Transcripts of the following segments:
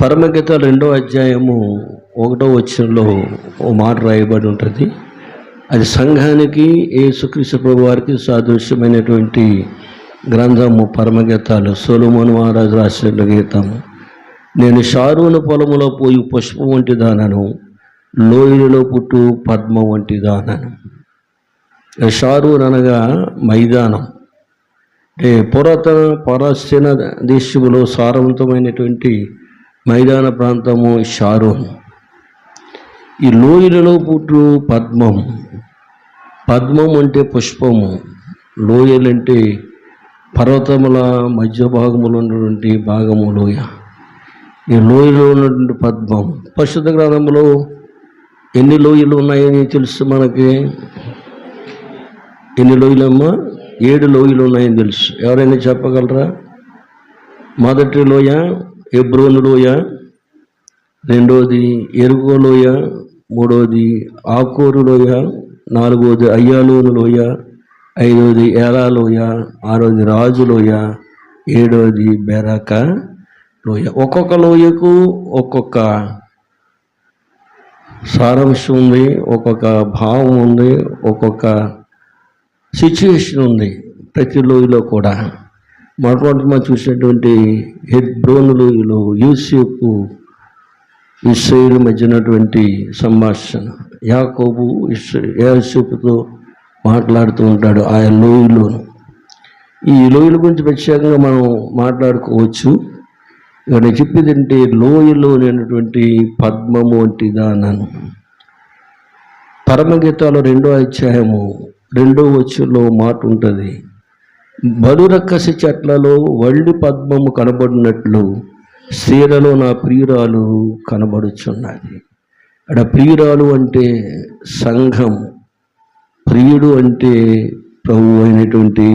పరమగీతాలు 2వ అధ్యాయము 1వ వచనంలో ఓ మాట రాయబడి ఉంటుంది. అది సంఘానికి యేసుక్రీస్తు ప్రభు వారికి సాదృశ్యమైనటువంటి గ్రంథము. పరమగీతాలు సొలొమోను మహారాజు రాసిన గీతము. నేను షారోను పొలములో పోయి పుష్పం వంటి దానను, లోయలలో పుట్టు పద్మం వంటి దానను. షారోన్ అనగా మైదానం, అంటే పురాతన పారస్య దేశంలో సారవంతమైనటువంటి మైదాన ప్రాంతము షారోన్. ఈ లోయలలో పుట్టు పద్మం. పద్మం అంటే పుష్పము, లోయలంటే పర్వతముల మధ్య భాగములో ఉన్నటువంటి భాగము లోయ. ఈ లోయలో ఉన్నటువంటి పద్మం. పరిశుద్ధ గ్రంథంలో ఎన్ని లోయలు ఉన్నాయని తెలుసు మనకి? ఎన్ని లోయలమ్మా? 7 లోయలు ఉన్నాయని తెలుసు. ఎవరైనా చెప్పగలరా? మొదటి లోయ హెబ్రోను లోయ, రెండవది ఎరుగో లోయ, మూడవది ఆకోరు లోయ, నాలుగవది అయ్యాలోను లోయ, ఐదవది ఏలా లోయ, ఆరవది రాజు లోయ, ఏడవది బెరాక లోయ. ఒక్కొక్క లోయకు ఒక్కొక్క సారాంశం ఉంది, ఒక్కొక్క భావం ఉంది, ఒక్కొక్క సిచ్యువేషన్ ఉంది ప్రతి లోయలో కూడా. మొట్టమొదటి మనం చూసినటువంటి హెబ్రోను లోయలో యూసేపు ఇశ్రాయేలు మధ్య ఉన్నటువంటి సంభాషణ. యాకోబు యోసేపుతో మాట్లాడుతూ ఉంటాడు ఆ లోయలోను. ఈ లోయల గురించి ప్రత్యేకంగా మనం మాట్లాడుకోవచ్చు. ఇక్కడ చెప్పేది అంటే లోయలో లేనటువంటి పద్మము వంటి దానను. పరమగీతాలు 2వ అధ్యాయము 2వ వచనంలో మాట ఉంటుంది. బలురక్కసి చెట్లలో వల్లి పద్మము కనబడినట్లు స్త్రీలలో నా ప్రియురాలు కనబడుచున్నది. అక్కడ ప్రియురాలు అంటే సంఘం, ప్రియుడు అంటే ప్రభు అయినటువంటి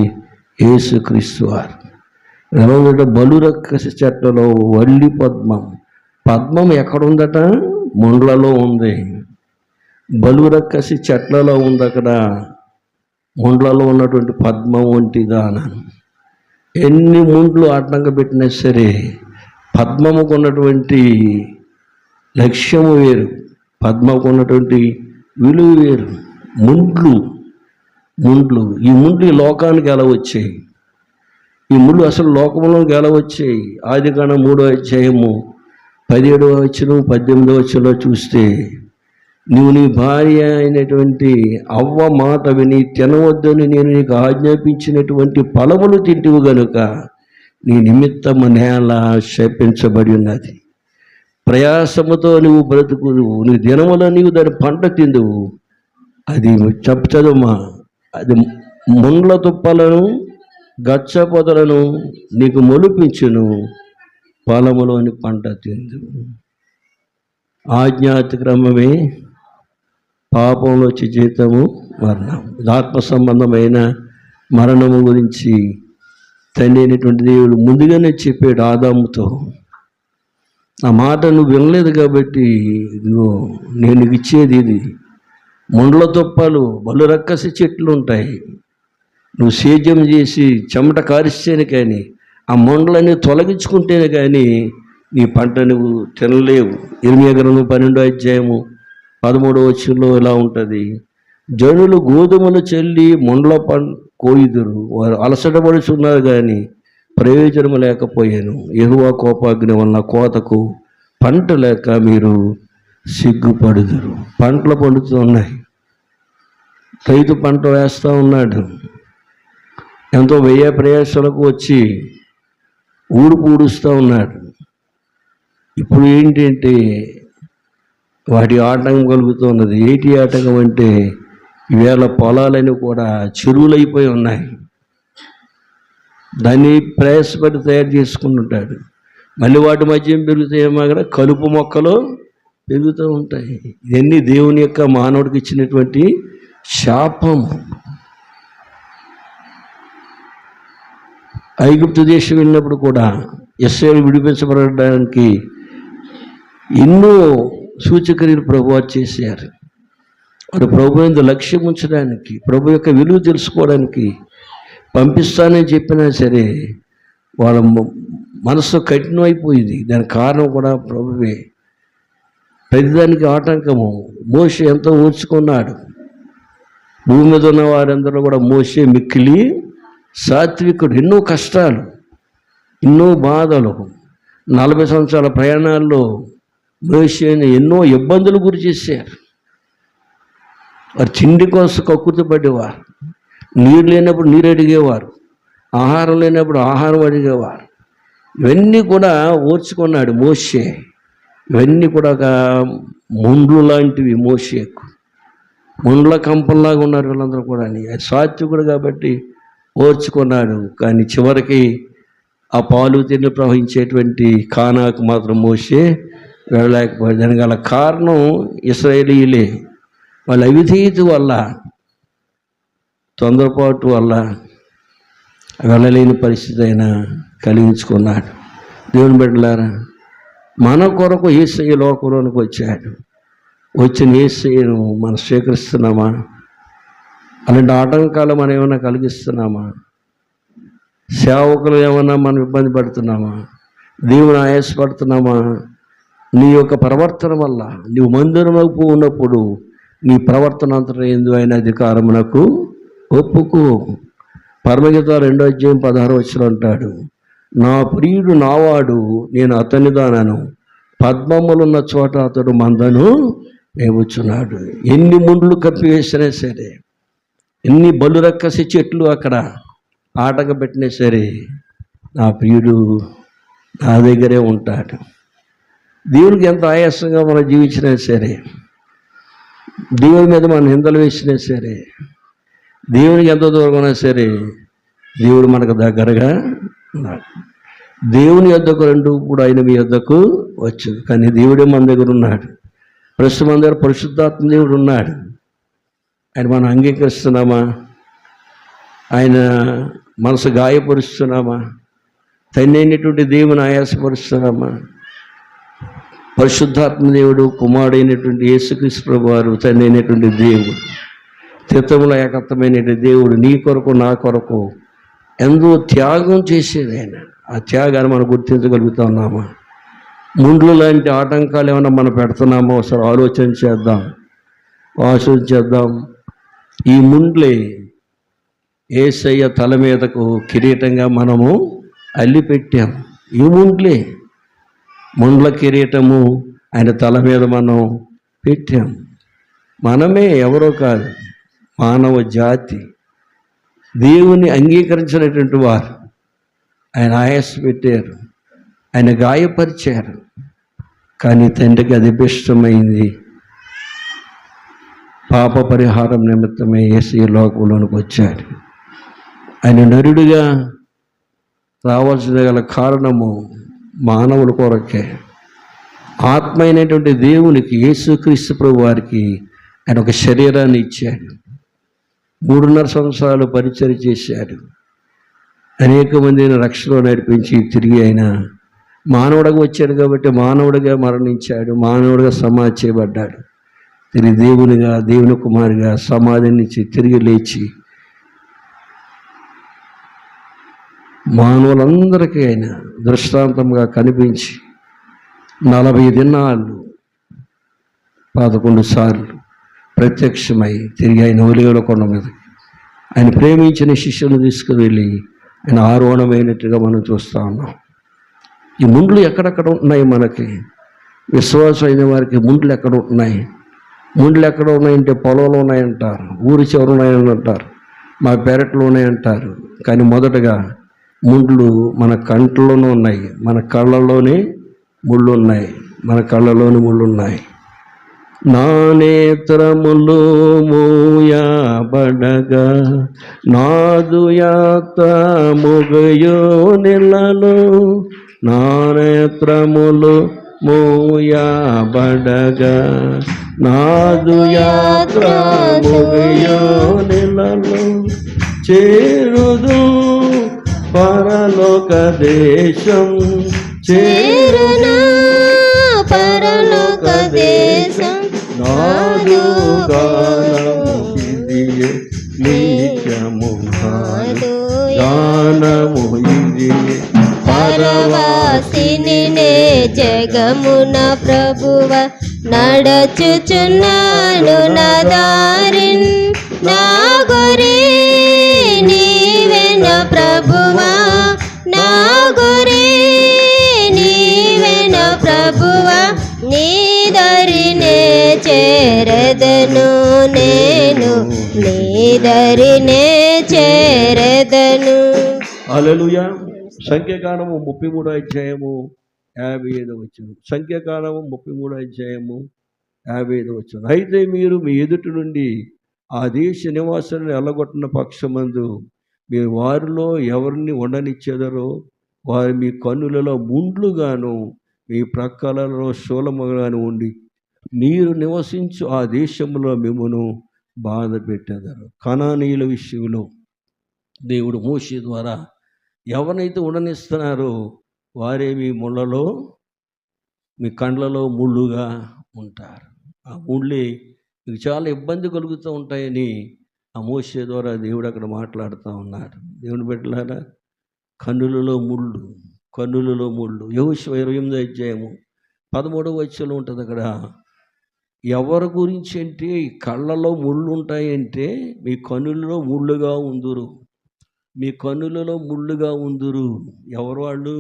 యేసుక్రీస్తు వారు. ఎలా బలురక్కసి చెట్లలో వల్లి పద్మం. పద్మం ఎక్కడుందట? ముండ్లలో ఉంది. బలురక్కసి చెట్లలో ఉంది. అక్కడ ముండ్లలో ఉన్నటువంటి పద్మం వంటి దానను. ఎన్ని ముండ్లు ఆటంక పెట్టినా సరే పద్మముకు ఉన్నటువంటి లక్ష్యము వేరు, పద్మకు ఉన్నటువంటి విలువ వేరు. ముండ్లు ఈ ముండ్లు ఈ లోకానికి ఎలా వచ్చాయి? ఈ ముళ్ళు అసలు లోకంలోకి ఎలా వచ్చాయి? ఆదికాండం 3వ అధ్యాయము 17వ వచనం 18వ వచనంలో చూస్తే, నువ్వు నీ భార్య అయినటువంటి అవ్వ మాట విని తినవద్దని నేను నీకు ఆజ్ఞాపించినటువంటి ఫలములు తింటివు గనుక నీ నిమిత్తము నేల శపించబడి ఉన్నది. ప్రయాసముతో నువ్వు బ్రతుకుదువు, నీ దినములో నీవు దాని పంట తిందువు. అది చదువుమా, అది ముండ్ల తుప్పలను గచ్చ పొదలను నీకు మొలిపించును, పొలములోని పంట తిందువు. ఆజ్ఞాతిక్రమమే పాపంలో వచ్చే జీతము మరణం. ఆత్మ సంబంధమైన మరణము గురించి తండ్రి అయినటువంటి దేవుడు ముందుగానే చెప్పాడు ఆదాముతో. ఆ మాట నువ్వు వినలేదు కాబట్టి ఇదిగో నేను ఇచ్చేది ఇది. ముండ్ల తుప్పలు, బలురక్కసి చెట్లు ఉంటాయి. నువ్వు సేద్యం చేసి చెమట కారిస్తేనే కానీ, ఆ ముండ్లని తొలగించుకుంటేనే కానీ నీ పంట నువ్వు తినలేవు. ఇర్మియా గ్రంథం 12వ అధ్యాయము 13వ వచనంలో ఇలా ఉంటుంది. జనులు గోధుమలు చెల్లి ముండ్ల కోయుదురు, వారు అలసటపడుచున్నారు కానీ ప్రయోజనం లేకపోయాను. యెహోవా కోపాగ్ని వలన కోతకు పంట లేక మీరు సిగ్గుపడుదురు. పంటలు పండుతూ ఉన్నాయి. రైతు పంట వేస్తూ ఉన్నాడు. ఎంతో వ్యయ ప్రయాసాలకు వచ్చి ఊడుస్తూ ఉన్నాడు. ఇప్పుడు ఏంటంటే వాటి ఆటంకం కలుగుతున్నది. ఏంటి ఆటంకం అంటే ఈవేళ పొలాలని కూడా చెరువులైపోయి ఉన్నాయి. దాన్ని ప్రయాసపడి తయారు చేసుకుంటుంటాడు. మళ్ళీ వాటి మధ్య ఏం పెరుగుతాయేమో కదా, కలుపు మొక్కలు పెరుగుతూ ఉంటాయి. ఇవన్నీ దేవుని యొక్క మానవుడికి ఇచ్చినటువంటి శాపం. ఐగుప్తు దేశం వెళ్ళినప్పుడు కూడా ఇశ్రాయేలు విడిపించబడడానికి ఎన్నో సూచక్రియలు ప్రభువారు చేశారు. వారు ప్రభు యొక్క లక్ష్యం ఉంచడానికి, ప్రభు యొక్క విలువ తెలుసుకోవడానికి పంపిస్తానని చెప్పినా సరే వాళ్ళ మనసు కఠినమైపోయింది. దానికి కారణం కూడా ప్రభువే. ప్రతిదానికి ఆటంకము. మోషే ఎంతో ఓర్చుకున్నాడు. భూమి మీద ఉన్న వారందరూ కూడా మోషే మిక్కిలి సాత్వికుడు. ఎన్నో కష్టాలు, ఎన్నో బాధలు, 40 సంవత్సరాల ప్రయాణాల్లో మోషేని ఎన్నో ఇబ్బందులు గురి చేశారు. వారు తిండి కోసం కక్కుర్తి పడేవారు, నీరు లేనప్పుడు నీరు అడిగేవారు, ఆహారం లేనప్పుడు ఆహారం అడిగేవారు. ఇవన్నీ కూడా ఓర్చుకున్నాడు మోషే. ఇవన్నీ కూడా ఒక ముండ్లు లాంటివి మోషేకు. ముండ్ల కంపల్లాగా ఉన్నారు వీళ్ళందరూ కూడా. సాత్వికుడు కాబట్టి ఓర్చుకున్నాడు. కానీ చివరికి ఆ పాలు తిని ప్రవహించేటువంటి కానాకు మాత్రం మోషే వెళ్ళలేకపోయాడు. దానికి గల కారణం ఇశ్రాయేలీయులే. వాళ్ళ అవిధేయత వల్ల, తొందరపాటు వల్ల వెళ్ళలేని పరిస్థితి అయినా కలిగించుకున్నాడు. దేవుని బిడ్డలారా, మన కొరకు యేసయ్య లోకంలోనికి వచ్చాడు. వచ్చిన యేసయ్యను మనం స్వీకరిస్తున్నామా? అలాంటి ఆటంకాలు మనం ఏమైనా కలిగిస్తున్నామా? సేవకులు ఏమైనా మనం ఇబ్బంది పడుతున్నామా? దేవుని ఆయాసపడుతున్నామా? నీ యొక్క ప్రవర్తన వల్ల నీవు మందిరముకు ఉన్నప్పుడు నీ ప్రవర్తన అంతటా ఎందు అయిన అధికారమునకు ఒప్పుకో. పరమగీత 2:16 అంటాడు, నా ప్రియుడు నావాడు, నేను అతని దానను, పద్మములున్న చోట అతడు మందను మేపుచున్నాడు. ఎన్ని ముండ్లు కప్పివేసినా సరే, ఎన్ని బలురక్కసి చెట్లు అక్కడ ఆటంక పెట్టినా సరే, నా ప్రియుడు నా దగ్గరే ఉంటాడు. దేవునికి ఎంత ఆయాసంగా మనం జీవించినా సరే, దేవుని మీద మనం నిందలు వేసినా సరే, దేవునికి ఎంత దూరం ఉన్నా సరే, దేవుడు మనకు దగ్గరగా ఉన్నాడు. దేవుని యొద్దకు రెండు కూడా ఆయన మీ యొద్దకు వచ్చు. కానీ దేవుడే మన దగ్గర ఉన్నాడు. ప్రస్తుతం మన దగ్గర పరిశుద్ధాత్మ దేవుడు ఉన్నాడు. ఆయన మనం అంగీకరిస్తున్నామా? ఆయన మనసు గాయపరుస్తున్నామా? తండ్రి అయినటువంటి దేవుని ఆయాసపరుస్తున్నామా? పరిశుద్ధాత్మ దేవుడు, కుమారుడైనటువంటి యేసుక్రీస్తు ప్రభువారు, తండ్రి అయినటువంటి దేవుడు, చిత్తముల ఏకత్వమైనటువంటి దేవుడు నీ కొరకు నా కొరకు ఎంతో త్యాగం చేసేది ఆయన. ఆ త్యాగాన్ని మనం గుర్తించగలుగుతా ఉన్నామా? ముండ్లు లాంటి ఆటంకాలు ఏమైనా మనం పెడుతున్నామో ఒకసారి ఆలోచన చేద్దాం. ఈ ముండ్లే యేసయ్య తల మీదకు కిరీటంగా మనము అల్లిపెట్టాం. ఈ ముండ్ల కిరీటము ఆయన తల మీద మనం పెట్టాం. మనమే, ఎవరో కాదు, మానవ జాతి, దేవుని అంగీకరించినటువంటి వారు ఆయన ఆయాస పెట్టారు, ఆయన గాయపరిచారు. కానీ తండ్రికి అది ఇష్టమైంది. పాప పరిహారం నిమిత్తమే యేసయ్య లోకంలోనికి వచ్చాడు. ఆయన నరుడిగా రావాల్సిన గల కారణము మానవుల కొరకే. ఆత్మ అయినటువంటి దేవునికి, యేసుక్రీస్తు ప్రభు వారికి ఆయన ఒక శరీరాన్ని ఇచ్చాడు. 3.5 సంవత్సరాలు పరిచర్య చేశాడు. అనేక మందిని రక్షణలో నడిపించి తిరిగి ఆయన మానవుడిగా వచ్చాడు కాబట్టి మానవుడిగా మరణించాడు, మానవుడిగా సమాధి చేయబడ్డాడు. తిరిగి దేవునిగా, దేవుని కుమారుగా సమాధి నుంచి తిరిగి లేచి మానవులందరికీ ఆయన దృష్టాంతంగా కనిపించి 40 దినాలు 11 సార్లు ప్రత్యక్షమై తిరిగి ఆయన ఒలివల కొండ మీద ఆయన ప్రేమించిన శిష్యులను తీసుకువెళ్ళి ఆయన ఆరోహణమైనట్టుగా మనం చూస్తూ ఉన్నాం. ఈ ముండ్లు ఎక్కడెక్కడ ఉన్నాయి? మనకి విశ్వాసం అయిన వారికి ముండ్లు ఎక్కడ ఉన్నాయి? ముండ్లు ఎక్కడ ఉన్నాయంటే పొలంలో ఉన్నాయంటారు, ఊరి చివరి ఉన్నాయని అంటారు, మా పెరట్లో ఉన్నాయంటారు. కానీ మొదటగా ముండ్లు మన కంట్లోనూ ఉన్నాయి, మన కళ్ళలోనే ముళ్ళు ఉన్నాయి, మన కళ్ళలోని ముళ్ళు ఉన్నాయి. నా నేత్రములు మూయబడగా నాదు యాత్ర ముగయో నెలలో, నా నేత్రములు మూయబడగా నాదు యాత్ర ముగయో నెలలో, చేరుదు పరలోక దేశం, చేరును పరలోక దేశం, నాదు గానము ఇదియే నిత్యము, నాదు గానము ఇదియే పరవాసిని నే జగమున ప్రభువ నడచుచున్నాను నా దారిన్ నా గురి నీవెన ప్రభువా నా గురి నీవెన ప్రభువా నీ దరినే చేరదను నేను నీ దరినే చేరదను. హల్లెలూయా. సంఖ్యాకాండము 33 అధ్యాయము 55 వచనం. సంఖ్యాకాండము 33 అధ్యాయము 55 వచనం. అయితే మీరు మీ ఎదుటి నుండి ఆ దేశ నివాసులను ఎల్లగొట్టిన పక్షమందు మీరు వారిలో ఎవరిని ఉండనిచ్చేదరో వారు మీ కన్నులలో ముండ్లుగాను మీ ప్రక్కలలో శూలముగాను ఉండి మీరు నివసించు ఆ దేశంలో మిమ్మను బాధ పెట్టేదారు. కనానీయుల విషయంలో దేవుడు మోషే ద్వారా ఎవరినైతే ఉండనిస్తున్నారో వారే మీ ముళ్ళలో మీ కండ్లలో ముళ్ళుగా ఉంటారు. ఆ ముళ్ళే మీకు చాలా ఇబ్బంది కలుగుతూ ఉంటాయని ఆ మోషే ద్వారా దేవుడు అక్కడ మాట్లాడుతూ ఉన్నాడు. దేవుని బిడ్డలారా, కన్నులలో ముళ్ళు, కన్నులలో ముళ్ళు. యెహోషువ 28వ అధ్యాయము 13వ వచనంలో ఉంటుంది. అక్కడ ఎవరి గురించి అంటే కళ్ళలో ముళ్ళు ఉంటాయంటే మీ కన్నులలో ముళ్ళుగా ఉందురు, మీ కన్నులలో ముళ్ళుగా ఉందురు. ఎవరు వాళ్ళు?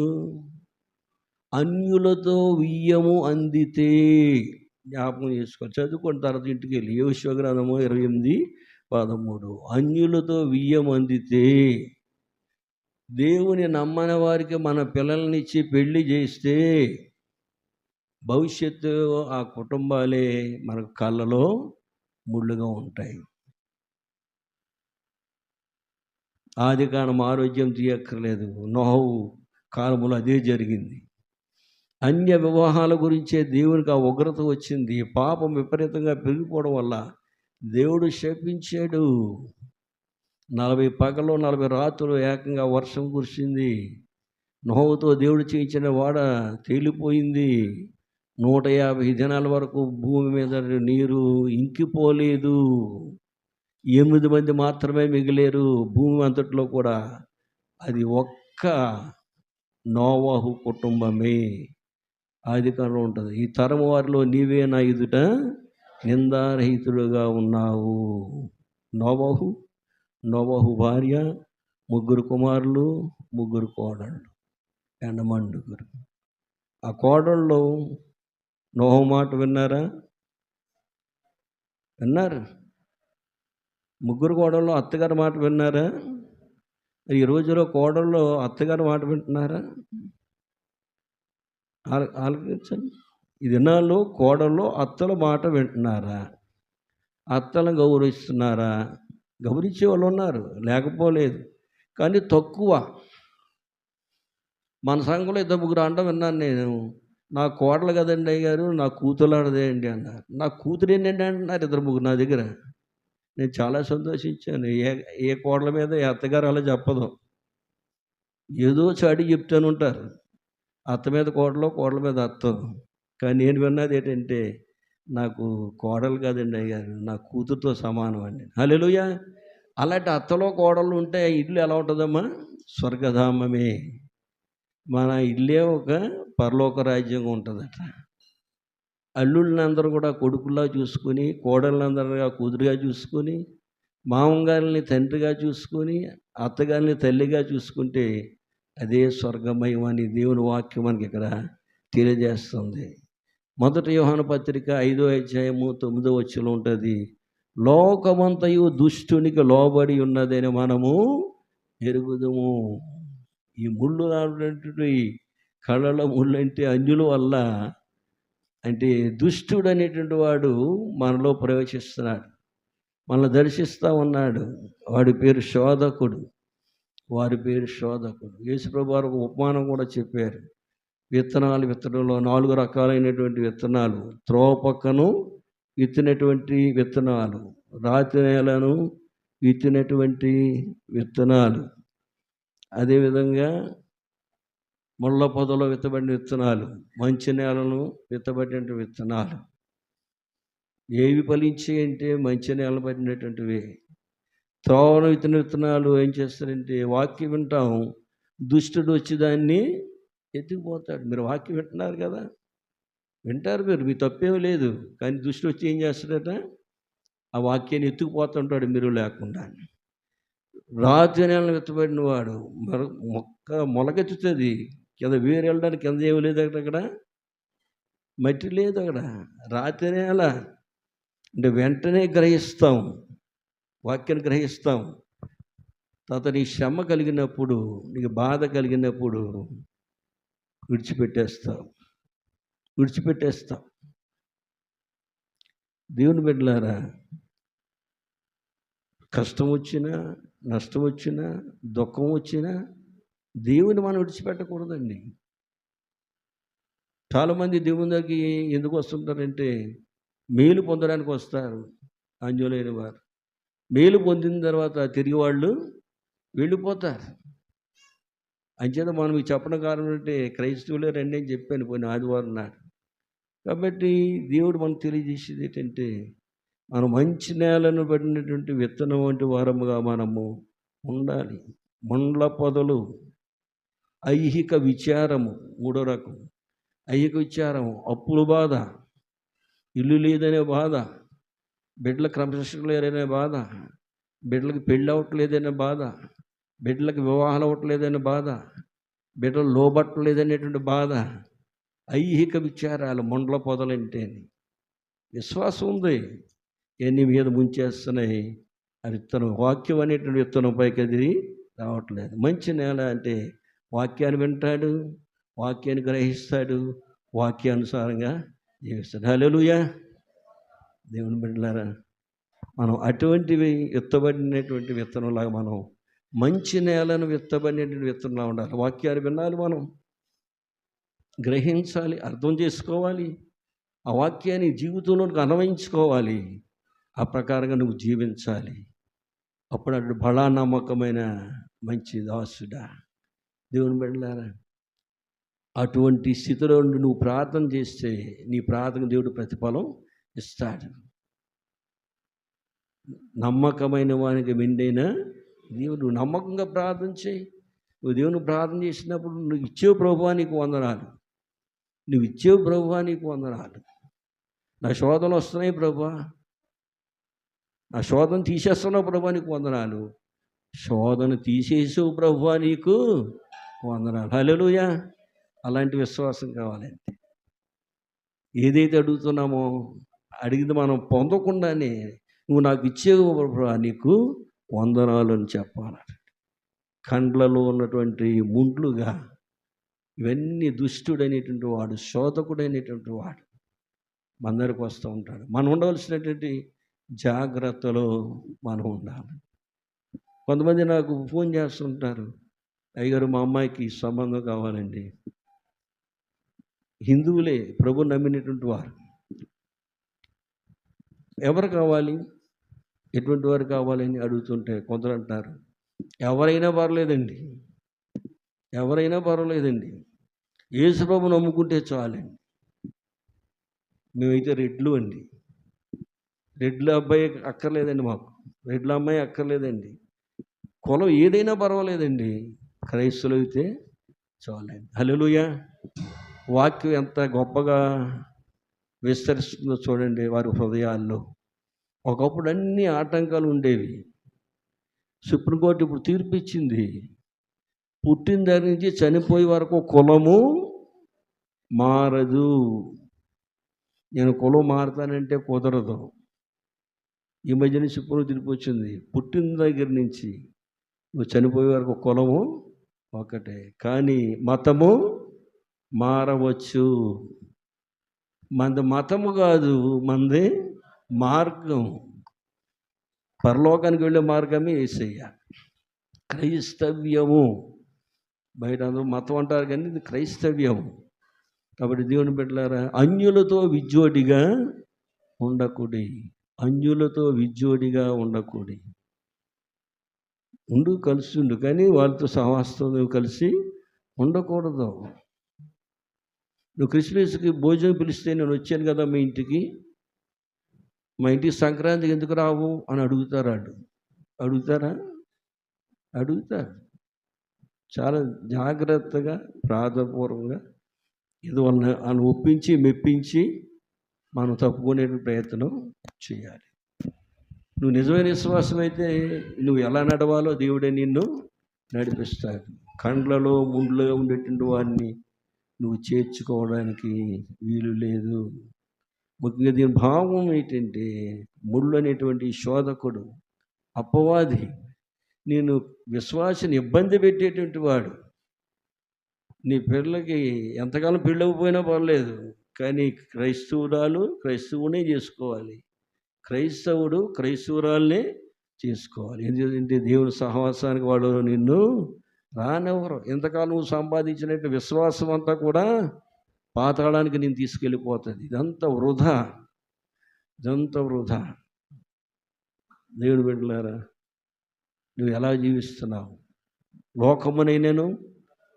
అన్యులతో వియ్యము అందితే. జ్ఞాపకం చేసుకోవాలి, చదువుకున్న తర్వాత ఇంటికి వెళ్ళి యెహోషువ గ్రంథము 28:13. అన్యులతో వియ్యం అందితే. దేవుని నమ్మని వారికి మన పిల్లల్నిచ్చి పెళ్లి చేస్తే భవిష్యత్తు ఆ కుటుంబాలే మనకు కళ్ళలో ముళ్ళుగా ఉంటాయి. ఆదికాండం ఆరోగ్యం తీయక్కర్లేదు, నోహు కాలంలో అదే జరిగింది. అన్య వివాహాల గురించే దేవునికి ఆ ఉగ్రత వచ్చింది. పాపం విపరీతంగా పెరిగిపోవడం వల్ల దేవుడు శపించాడు. 40 పగలు 40 రాత్రులు ఏకంగా వర్షం కురిసింది. నోహుతో దేవుడు చేయించిన వాడ తేలిపోయింది. 150 దినాల వరకు భూమి మీద నీరు ఇంకిపోలేదు. 8 మంది మాత్రమే మిగిలేరు భూమి అంతట్లో కూడా. అది ఒక్క నోవహు కుటుంబమే. ఆదికాండంలో ఉంటుంది. ఈ తరం వారిలో నీవే నా ఎదుట నిందారహితుడుగా ఉన్నావు. నోవహు భార్య, 3 కుమారులు, 3 కోడళ్ళు, ఎండమండుగురు. ఆ కోడళ్ళు నోహు మాట విన్నారా? విన్నారు. 3 కోడళ్ళు అత్తగారి మాట విన్నారా? ఈ రోజులో కోడళ్ళు అత్తగారి మాట వింటున్నారా? ఆలోచించండి. ఈ దినాల్లో కోడళ్ళు అత్తల మాట వింటున్నారా? అత్తలను గౌరవిస్తున్నారా? గౌరవించే వాళ్ళు ఉన్నారు, లేకపోలేదు, కానీ తక్కువ. మన సంఘంలో 2-3 అంట విన్నాను నేను. నా కోడలు కదండి అయ్యారు, నా కూతులాడదే అండి అన్నారు. నా కూతురు ఏంటండి అంటున్నారు 2-3 నా దగ్గర. నేను చాలా సంతోషించాను. ఏ కోడల మీద ఏ అత్తగారు అలా చెప్పదు, ఏదో చాడి చెప్తాను ఉంటారు. అత్త మీద కోడలు, కోడల మీద అత్త. కానీ నేను విన్నది ఏంటంటే నాకు కోడలు కాదండి అయ్యారు, నా కూతురుతో సమానం అండి. హల్లెలూయా. అలాంటి అత్తలో కోడళ్ళు ఉంటే ఇల్లు ఎలా ఉంటుందమ్మా? స్వర్గధామమే. మన ఇల్లే ఒక పరలోక రాజ్యంగా ఉంటుందట. అల్లుళ్ళని అందరూ కూడా కొడుకుల్లా చూసుకొని, కోడళ్ళందరూ కూతురుగా చూసుకొని, మామగారిని తండ్రిగా చూసుకొని, అత్తగారిని తల్లిగా చూసుకుంటే అదే స్వర్గమయం అని దేవుని వాక్యం మనకి ఇక్కడ తెలియజేస్తుంది. 1 యోహాను పత్రిక 5వ అధ్యాయము 9వ వచనంలో ఉంటుంది. లోకమంతయు దుష్టునికి లోబడి ఉన్నదని మనము ఎరుగుదుము. ఈ ముళ్ళు రావటువంటి కళ్ళలో ముళ్ళు అంటే అన్యుల వల్ల, అంటే దుష్టుడు అనేటువంటి వాడు మనలో ప్రవేశిస్తున్నాడు, మనల్ని దర్శిస్తూ ఉన్నాడు. వాడి పేరు శోధకుడు. యేసుప్రభు వారు ఒక ఉపమానం కూడా చెప్పారు. విత్తనాలు విత్తడంలో 4 రకాలైనటువంటి విత్తనాలు. త్రోవ పక్కను విత్తినటువంటి విత్తనాలు, రాతి నేలను విత్తినటువంటి విత్తనాలు, అదేవిధంగా ముళ్ళ పొదలో విత్తబడిన విత్తనాలు, మంచి నేలను విత్తబడిన విత్తనాలు. ఏవి ఫలించి అంటే మంచి నేల పడినటువంటివి. త్రోవను విత్తన విత్తనాలు ఏం చేస్తారంటే వాక్యం వింటాం, దుష్టుడు వచ్చి దాన్ని ఎత్తుకుపోతాడు. మీరు వాక్యం వింటున్నారు కదా, వింటారు మీరు, మీ తప్పేమీ లేదు. కానీ దుష్టుడు వచ్చి ఏం చేస్తాడట, ఆ వాక్యాన్ని ఎత్తుకుపోతుంటాడు మీరు లేకుండా. రాతి నేలను విత్తబడిన వాడు మొలకెత్తుతుంది, కింద వేరు వెళ్ళడానికి కింద ఏమి లేదు అక్కడ, మట్టి లేదు అక్కడ, రాతి నేల అంటే వెంటనే గ్రహిస్తాం, వాక్యాన్ని గ్రహిస్తాం. తర్వాత నీ శ్రమ కలిగినప్పుడు, నీకు బాధ కలిగినప్పుడు విడిచిపెట్టేస్తాం. దేవుని బిడ్డలారా, కష్టం వచ్చినా, నష్టం వచ్చినా, దుఃఖం వచ్చినా దేవుని మనం విడిచిపెట్టకూడదండి. చాలామంది దేవుని దగ్గరికి ఎందుకు వస్తుంటారంటే మేలు పొందడానికి వస్తారు. అంజులైన వారు మేలు పొందిన తర్వాత తిరిగి వాళ్ళు వెళ్ళిపోతారు. అంచేత మనం ఈ చెప్పడం కారణం అంటే క్రైస్తవులే రండి అని చెప్పాను పోయిన ఆదివారం నాడు. కాబట్టి దేవుడు మనకు తెలియజేసేది ఏంటంటే, మనం మంచి నేలను పడినటువంటి విత్తనం వంటి వారముగా మనము ఉండాలి. ముండ్ల పొదలు, ఐహిక విచారము, మూడో రకం ఐహిక విచారం, అప్పుల బాధ, ఇల్లు లేదనే బాధ, బిడ్డల క్రమశిక్షణ లేదనే బాధ, బిడ్డలకు పెళ్ళి అవ్వట్లేదనే బాధ, బిడ్డలకు వివాహాలు అవ్వట్లేదనే బాధ, బిడ్డలు లోబట్టలేదనేటువంటి బాధ, ఐహిక విచారాలు, ముండ్ల పొదలంటే. విశ్వాసం ఉంది, ఎన్ని మీద ముంచేస్తున్నాయి, ఆ విత్తనం, వాక్యం అనేటువంటి విత్తనం పైకి అది రావట్లేదు. మంచి నేల అంటే వాక్యాన్ని వింటాడు, వాక్యాన్ని గ్రహిస్తాడు, వాక్యానుసారంగా జీవిస్తాడు. హల్లెలూయా. దేవుని బిడ్డలారా, మనం అటువంటివి విత్తబడినటువంటి విత్తనంలాగా మనం మంచి నేలను విత్తబడినటువంటి విత్తనంలా ఉండాలి. వాక్యాన్ని వినాలి, మనం గ్రహించాలి, అర్థం చేసుకోవాలి, ఆ వాక్యాన్ని జీవితంలోకి అన్వయించుకోవాలి, ఆ ప్రకారంగా నువ్వు జీవించాలి. అప్పుడు అటు బలా నమ్మకమైన మంచి దాసుడా. దేవుని బిడ్డలారా, అటువంటి స్థితిలో నుండి నువ్వు ప్రార్థన చేస్తే నీ ప్రార్థన దేవుడు ప్రతిఫలం ఇస్తాడు. నమ్మకమైన వానికి మెండైన దేవుడు. నమ్మకంగా ప్రార్థన చేయి. నువ్వు దేవుని ప్రార్థన చేసినప్పుడు నువ్వు ఇచ్చేవు ప్రభువా నీకు వందనాలు, నువ్వు ఇచ్చేవు ప్రభువా నీకు వందనాలు. నా శోధనలు వస్తున్నాయి ప్రభువా, నా శోధన తీసేస్తున్నావు ప్రభువా నీకు వందనాలు, శోధన తీసేసావు ప్రభువా నీకు వందనాలు. హల్లెలూయా. అలాంటి విశ్వాసం కావాలంటే ఏదైతే అడుగుతున్నామో అడిగింది మనం పొందకుండానే నువ్వు నాకు ఇచ్చేవు ప్రభువా నీకు వందనాలు అని చెప్పాలి. కండ్లలో ఉన్నటువంటి ముండ్లుగా ఇవన్నీ దుష్టుడైనటువంటి వాడు, శోధకుడైనటువంటి వాడు మన దగ్గరకు వస్తూ ఉంటాడు. మనం ఉండవలసినటువంటి జాగ్రత్తలో మనం ఉండాలి. కొంతమంది నాకు ఫోన్ చేస్తుంటారు, అయ్యగారు మా అమ్మాయికి సంబంధం కావాలండి. హిందువులే, ప్రభు నమ్మినటువంటి వారు. ఎవరు కావాలి, ఎటువంటి వారు కావాలని అడుగుతుంటే కొందరు అంటారు, ఎవరైనా పర్లేదండి, ఎవరైనా పర్వాలేదండి, యేసు ప్రభు నమ్ముకుంటే చాలండి. మేమైతే రెడ్లు అండి, రెడ్ల అబ్బాయి అక్కర్లేదండి, మాకు రెడ్ల అమ్మాయి అక్కర్లేదండి, కులం ఏదైనా పర్వాలేదండి, క్రైస్తవులు అయితే చాలండి. హల్లెలూయా. వాక్యం ఎంత గొప్పగా విస్తరిస్తుందో చూడండి వారి హృదయాల్లో. ఒకప్పుడు అన్ని ఆటంకాలు ఉండేవి. సుప్రీంకోర్టు ఇప్పుడు తీర్పు ఇచ్చింది, పుట్టిన దగ్గర నుంచి చనిపోయే వరకు కులము మారదు. నేను కులం మారుతానంటే కుదరదు. ఈ మధ్యన సుప్రీం తీర్పు వచ్చింది, పుట్టిన దగ్గర నుంచి నువ్వు చనిపోయే వరకు కులము ఒకటే, కానీ మతము మారవచ్చు. మనది మతము కాదు, మనది మార్గం. పరలోకానికి వెళ్ళే మార్గమే యేసయ్య. క్రైస్తవ్యము, బయట అందరూ మతం అంటారు కానీ ఇది క్రైస్తవ్యం. కాబట్టి దేవుని బిడ్డలారా, అన్యులతో విజ్జోడిగా ఉండకూడి, అన్యులతో విజ్జోడిగా ఉండకూడి. ఉండు, కలిసి ఉండు, కానీ వాళ్ళతో సహవాసం కలిసి ఉండకూడదు. నువ్వు క్రిస్మస్కి భోజనం పిలిస్తే నేను వచ్చాను కదా మీ ఇంటికి, మా ఇంటికి సంక్రాంతికి ఎందుకు రావు అని అడుగుతారు. అడుగుతారా? అడుగుతారు. చాలా జాగ్రత్తగా ప్రార్థపూర్వకంగా ఇది వాళ్ళని ఒప్పించి మెప్పించి మనం తప్పుకునే ప్రయత్నం చేయాలి. నువ్వు నిజమైన విశ్వాసం అయితే నువ్వు ఎలా నడవాలో దేవుడే నిన్ను నడిపిస్తాడు. కండ్లలో ముండ్లుగా ఉండేటువంటి వారిని నువ్వు చేర్చుకోవడానికి వీలు లేదు. ముఖ్యంగా దీని భావం ఏంటంటే, ముళ్ళు అనేటువంటి శోధకుడు, అపవాది, నేను విశ్వాసాన్ని ఇబ్బంది పెట్టేటువంటి వాడు. నీ పిల్లలకి ఎంతకాలం పెళ్ళకపోయినా పర్లేదు, కానీ క్రైస్తవునే చేసుకోవాలి. క్రైస్తవుడు క్రైస్తవురాలనే చేసుకోవాలి. ఎందుకంటే దేవుని సహవాసానికి వాళ్ళు నిన్ను రానివ్వరు. ఎంతకాలం నువ్వు సంపాదించినట్టు విశ్వాసం అంతా కూడా పాతాళానికి నేను తీసుకెళ్ళిపోతుంది. ఇదంతా వృధా. దేవుని బిడ్డలారా, నువ్వు ఎలా జీవిస్తున్నావు?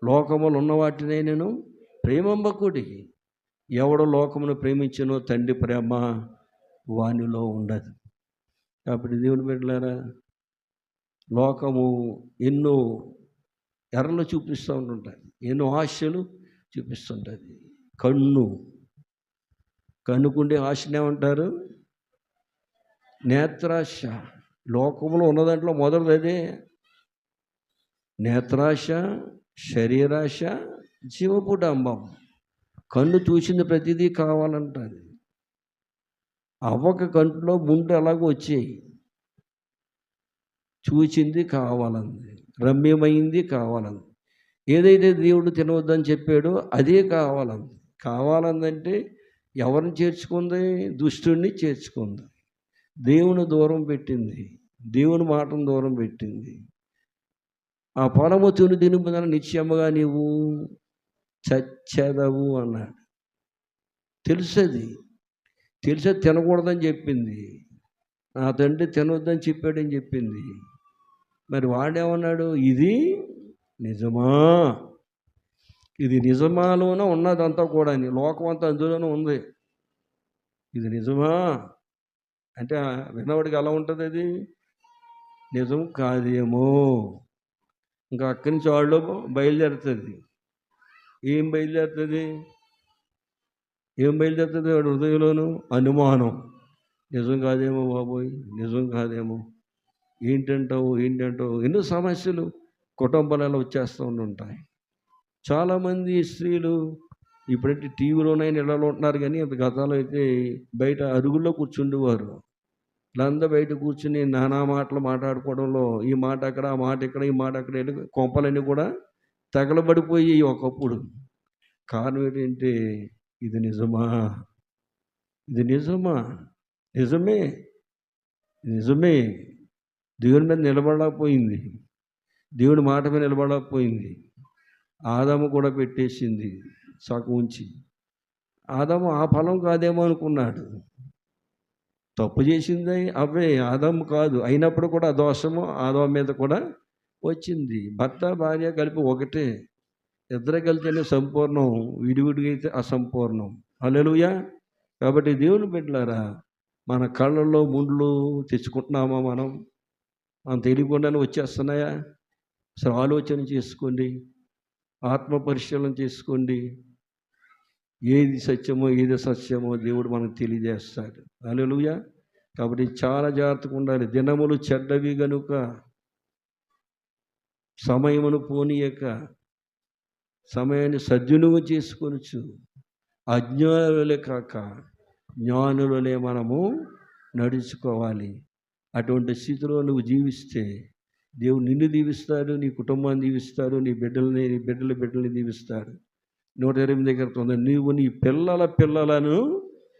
లోకములు ఉన్న వాటినైనను ప్రేమంబకుడి. ఎవడో లోకమును ప్రేమించినో తండ్రి ప్రేమ వానిలో ఉండదు. కాబట్టి దేవుని బిడ్డలారా, లోకము ఎన్నో ఎర్రలు చూపిస్తూ ఉంటుంటుంది, ఎన్నో ఆశలు చూపిస్తుంటుంది. కన్నుకుండే ఆశనే ఉంటారు నేత్రాశ. లోకంలో ఉన్న దాంట్లో మొదటిది అదే. నేత్రాశ, శరీరాశ, జీవపు డంబం. కన్ను చూసింది ప్రతిదీ కావాలంటుంది. అవ్వక కంట్లో ముందు అలాగూ వచ్చాయి. చూచింది కావాలంది, రమ్యమైంది కావాలంది. ఏదైతే దేవుడు తినవద్దని చెప్పాడో అదే కావాలందంటే ఎవరిని చేర్చుకుంది? దుష్టుడిని చేర్చుకుంది. దేవుని దూరం పెట్టింది, దేవుని మాటను దూరం పెట్టింది. ఆ ఫలము తినుదిన నిశ్చయముగా నీవు చచ్చెదవు అన్నాడు. తెలిసే తినకూడదని చెప్పింది. నా తండ్రి తినవద్దని చెప్పాడని చెప్పింది. మరి వాడేమన్నాడు? ఇది నిజమా? ఇది నిజమాలోనే ఉన్నదంతా కూడా, లోకం అంతా అందులోనే ఉంది. ఇది నిజమా అంటే విన్నవాడికి ఎలా ఉంటుంది? అది నిజం కాదేమో. ఇంకా అక్కడి నుంచి వాళ్ళు బయలుదేరుతుంది. ఏం బయలుదేరుతుంది? వాడి హృదయంలోనూ అనుమానం. నిజం కాదేమో బాబోయ్, నిజం కాదేమో, ఏంటంటావు. ఎన్నో సమస్యలు కుటుంబాలలో వచ్చేస్తూ ఉంటాయి. చాలామంది స్త్రీలు ఇప్పుడంటే టీవీలోనైనా ఇళ్లలో ఉంటున్నారు, కానీ అంత గతాలు అయితే బయట అరుగుల్లో కూర్చుండేవారు. వీళ్ళంతా బయట కూర్చుని నానా మాటలు మాట్లాడుకోవడంలో ఈ మాట అక్కడ, ఆ మాట ఇక్కడ, ఈ మాట అక్కడ, కొంపలన్నీ కూడా తగలబడిపోయి ఒకప్పుడు. కారణం ఏంటంటే, ఇది నిజమా? నిజమే. దేవుని మీద నిలబడలేకపోయింది, దేవుని మాట మీద నిలబడలేకపోయింది. ఆదాము కూడా పెట్టేసింది సగం ఉంచి. ఆదాము ఆ ఫలం కాదేమో అనుకున్నాడు. తప్పు చేసింది అవే, ఆదాము కాదు. అయినప్పుడు కూడా ఆ దోషము ఆదాము మీద కూడా వచ్చింది. భర్త భార్య కలిపి ఒకటే, ఇద్దరు కలితేనే సంపూర్ణం, విడివిడిగా అయితే అసంపూర్ణం. హల్లెలూయా. కాబట్టి దేవుని బిడ్డలారా, మన కళ్ళల్లో ముండ్లు తెచ్చుకుంటున్నామా? మనం తెలియకుండానే వచ్చేస్తున్నాయా? అసలు ఆలోచన చేసుకోండి, ఆత్మ పరిశీలన చేసుకోండి. ఏది సత్యమో ఏది సత్యమో దేవుడు మనకు తెలియజేస్తాడు. హల్లెలూయా. కాబట్టి చాలా జాగ్రత్తగా ఉండాలి. దినములు చెడ్డవి గనుక సమయమును పోనీయక సమయాన్ని సద్వినియోగం చేసుకొనొచ్చు. అజ్ఞానులే కాక జ్ఞానులనే మనము నడుచుకోవాలి. అటువంటి స్థితిలో నువ్వు జీవిస్తే దేవుడు నిన్ను దీవిస్తాడు, నీ కుటుంబాన్ని దీవిస్తాడు, నీ బిడ్డల్ని దీవిస్తాడు. 108 దగ్గర ఉంది, నీవు నీ పిల్లలను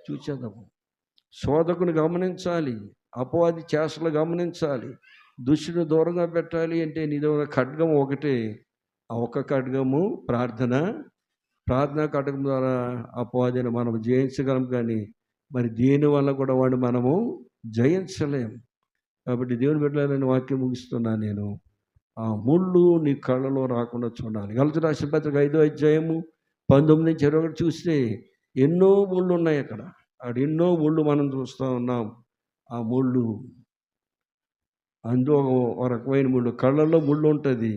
చూచేదాము. శోధకుని గమనించాలి, అపవాది చేష్టలు గమనించాలి, దుష్టుని దూరంగా పెట్టాలి. అంటే నీ దగ్గర ఖడ్గం ఒకటే, ఆ ఒక్క ఖడ్గము ప్రార్థనా ఖడ్గం ద్వారా అపవాదిని మనం జయించగలం. కానీ మరి దేనివల్ల కూడా వాడిని మనము జయించలేము. కాబట్టి దేవుని బిడ్డలని వాక్యం ముగిస్తున్నాను నేను. ఆ ముళ్ళు నీ కళ్ళలో రాకుండా చూడాలి. గలతీ రాసిన పత్రిక 5వ అధ్యాయము 19-21 చూస్తే ఎన్నో ముళ్ళు ఉన్నాయి అక్కడ ఎన్నో ముళ్ళు మనం చూస్తూ ఉన్నాం. ఆ ముళ్ళు అందులో ఒక రకమైన ముళ్ళు, కళ్ళల్లో ముళ్ళు ఉంటుంది,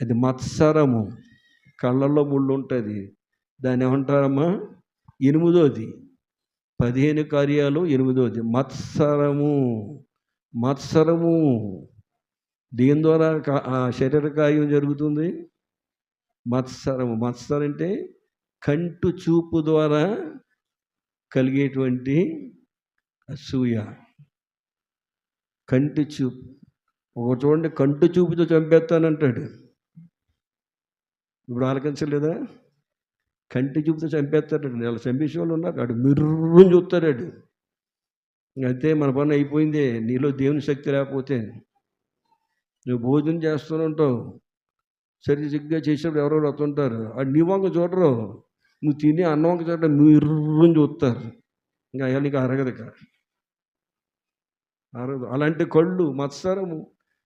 అది మత్సరము. కళ్ళల్లో ముళ్ళు ఉంటుంది. దాన్ని ఏమంటారమ్మా? ఎనిమిదోది. 15 కార్యాలు 8వది మత్సరము. మత్సరము దేని ద్వారా శరీర కార్యం జరుగుతుంది? మత్సరము. మత్సరం అంటే కంటు చూపు ద్వారా కలిగేటువంటి అసూయ. కంటి చూపు. ఒక చూడండి, కంటి చూపుతో చంపేస్తానంటాడు. ఇప్పుడు ఆలకించలేదా? కంటి చూపుతో చంపేస్తాడు. అలా చంపేసే వాళ్ళు ఉన్నారు. వాడు మిర్రుని చూస్తాడు. అయితే మన పని అయిపోయిందే. నీలో దేవుని శక్తి లేకపోతే నువ్వు భోజనం చేస్తూనే ఉంటావు. సరిగ్గా చేసేప్పుడు ఎవరెవరు వస్తుంటారు. అది నీ వంక చూడరు. నువ్వు తిని అన్నం వంక చూడ మిర్రుని చూస్తారు. ఇంకా అయ్యా నీకు అరగదు. అలాంటి కళ్ళు మత్సరము.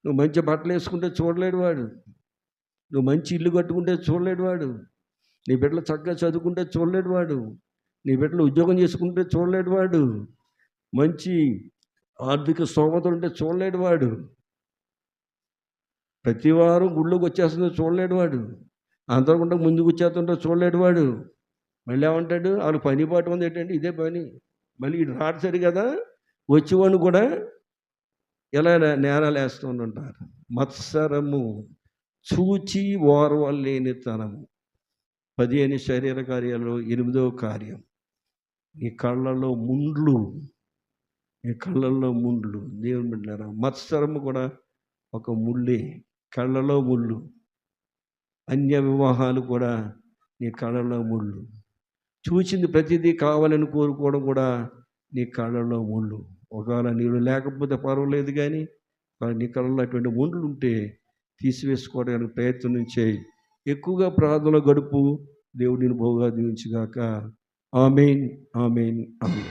నువ్వు మంచి బట్టలు వేసుకుంటే చూడలేడు వాడు. నువ్వు మంచి ఇల్లు కట్టుకుంటే చూడలేడు వాడు. నీ బిడ్డలు చక్కగా చదువుకుంటే చూడలేడు వాడు. నీ బిడ్డలు ఉద్యోగం చేసుకుంటే చూడలేడు వాడు. మంచి ఆర్థిక స్తోమతలు ఉంటే చూడలేడు వాడు. ప్రతి వారం గుళ్ళోకి వచ్చేస్తుంటే చూడలేడు వాడు. అంతకుండా ముందుకు వచ్చేస్తుంటే చూడలేడు వాడు. మళ్ళీ ఏమంటాడు? వాళ్ళు పని పాటు ఉంది ఏంటంటే ఇదే పని. మళ్ళీ ఇటు రాడు సరి కదా, వచ్చేవాడిని కూడా ఎలా నేరాలు వేస్తూ ఉంటారు. మత్సరము, చూచి ఓర్వలేనితనము. 15 శరీర కార్యాలు 8వ కార్యం నీ కళ్ళల్లో ముండ్లు. నీ కళ్ళల్లో ముండ్లు. దేవుని బిడ్డలారా, మత్సరము కూడా ఒక ముళ్ళే. కళ్ళలో ముళ్ళు. అన్య వివాహాలు కూడా నీ కళ్ళలో ముళ్ళు. చూసింది ప్రతిదీ కావాలని కోరుకోవడం కూడా నీ కళ్ళలో ముళ్ళు. ఒకవేళ నీళ్ళు లేకపోతే పర్వాలేదు, కానీ నీ కళ్ళలో అటువంటి ముళ్ళు ఉంటే తీసివేసుకోవడానికి ప్రయత్నం చేయి. ఎక్కువగా ప్రార్థనలో గడుపు. దేవుడు నిన్ను బహుగా దీవించుగాక. ఆమేన్, ఆమేన్, ఆమేన్.